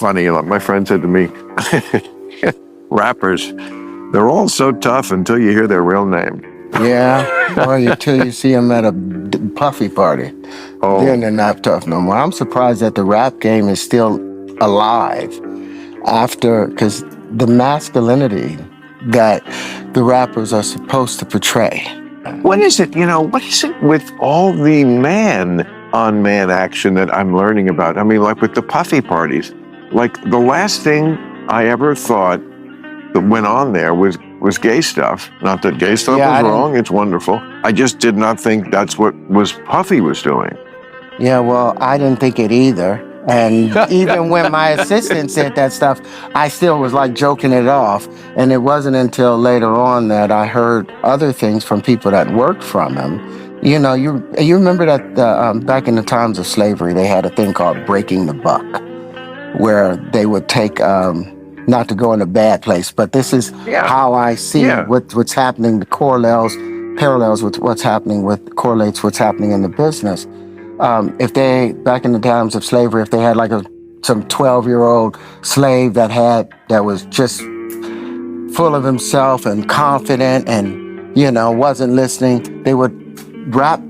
funny. Like my friend said to me, rappers, they're all so tough until you hear their real name. Yeah, well, until you see them at a puffy party, then they're not tough no more. I'm surprised that the rap game is still alive after, because the masculinity that the rappers are supposed to portray. What is it, what is it with all the man-on-man action that I'm learning about? I mean, like with the puffy parties, like the last thing I ever thought that went on there was gay stuff. Not that gay stuff Yeah, was wrong, it's wonderful. I just did not think that's what Puffy was doing. Yeah, well, I didn't think it either. And even when my assistant said that stuff, I still was like joking it off. And it wasn't until later on that I heard other things from people that worked from him. You know, you remember that back in the times of slavery, they had a thing called breaking the buck, where they would take, not to go in a bad place, but this is how I see what's happening, the parallels with what's happening correlates what's happening in the business. If they, back in the times of slavery, if they had like some 12-year-old slave that was just full of himself and confident and, wasn't listening, they would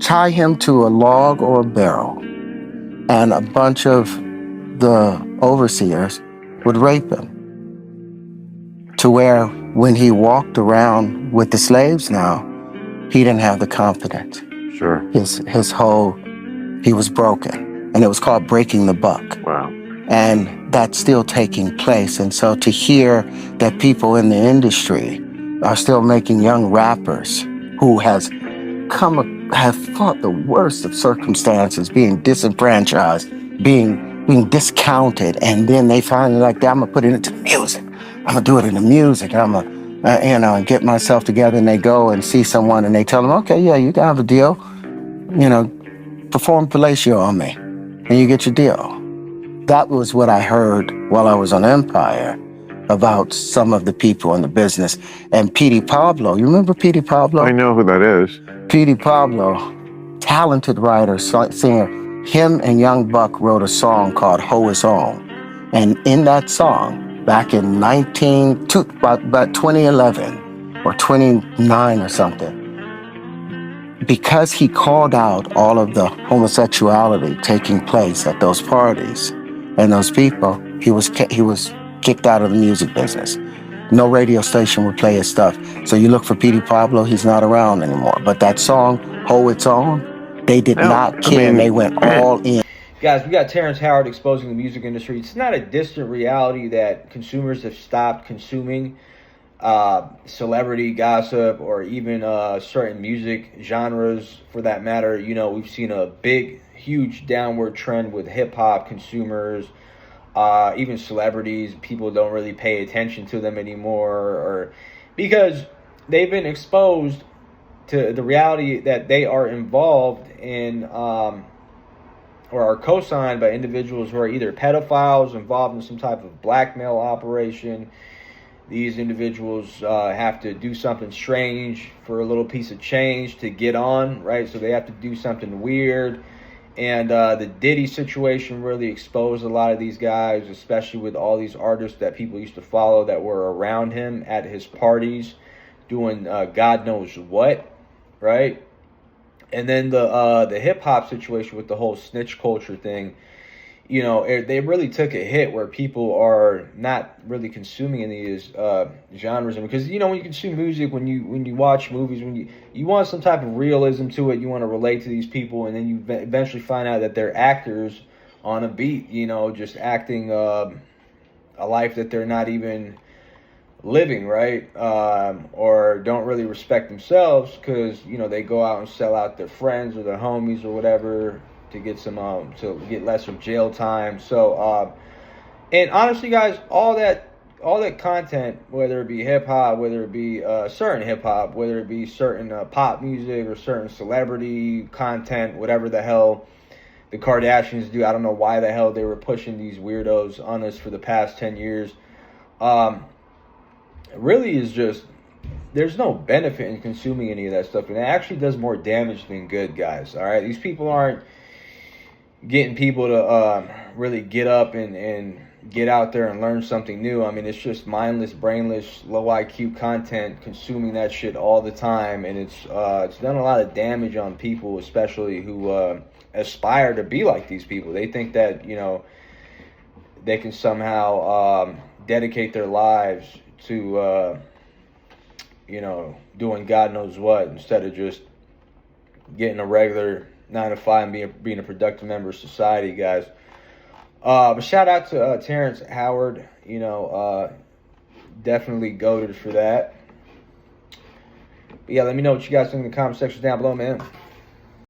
tie him to a log or a barrel, and a bunch of the overseers would rape him, to where when he walked around with the slaves now, he didn't have the confidence. Sure. He was broken, and it was called breaking the buck. Wow. And that's still taking place. And so to hear that people in the industry are still making young rappers who have fought the worst of circumstances, being disenfranchised, being discounted, and then they finally like, I'm gonna put it into music. I'm gonna do it in the music. I'm gonna, get myself together, and they go and see someone, and they tell them, okay, yeah, you can have a deal. Perform fellatio on me, and you get your deal. That was what I heard while I was on Empire about some of the people in the business. And Petey Pablo, you remember Petey Pablo? I know who that is. Petey Pablo, talented writer, singer. Him and Young Buck wrote a song called Ho Is On. And in that song, back in about 2011 or 29 or something, because he called out all of the homosexuality taking place at those parties and those people, he was kicked out of the music business. No radio station would play his stuff. So you look for Petey Pablo, he's not around anymore. But that song, Ho It's On, they did not care. They went all in. Guys, we got Terrance Howard exposing the music industry. It's not a distant reality that consumers have stopped consuming celebrity gossip, or even certain music genres for that matter. We've seen a huge downward trend with hip-hop consumers, even celebrities. People don't really pay attention to them anymore, or because they've been exposed to the reality that they are involved in, or are co-signed by individuals who are either pedophiles, involved in some type of blackmail operation. These individuals have to do something strange for a little piece of change to get on, right? So they have to do something weird. And the Diddy situation really exposed a lot of these guys, especially with all these artists that people used to follow that were around him at his parties doing God knows what, right? And then the hip-hop situation with the whole snitch culture thing, they really took a hit where people are not really consuming any of these genres. Because, when you consume music, when you watch movies, when you want some type of realism to it, you want to relate to these people, and then you eventually find out that they're actors on a beat, just acting a life that they're not even living, right? Or don't really respect themselves because, they go out and sell out their friends or their homies or whatever to get to get lesser jail time. So, and honestly, guys, all that content, whether it be hip hop, whether it be certain hip hop, whether it be certain pop music or certain celebrity content, whatever the hell the Kardashians do, I don't know why the hell they were pushing these weirdos on us for the past 10 years. Really is just, there's no benefit in consuming any of that stuff, and it actually does more damage than good, guys. All right, these people aren't getting people to really get up and get out there and learn something new. I mean, it's just mindless, brainless, low IQ content, consuming that shit all the time, and it's done a lot of damage on people, especially who aspire to be like these people. They think that, you know, they can somehow dedicate their lives to you know, doing God knows what, instead of just getting a regular 9 to 5 and being a productive member of society, guys. But shout out to Terrance Howard, you know, definitely goated for that. But yeah, let me know what you guys think in the comment section down below, man.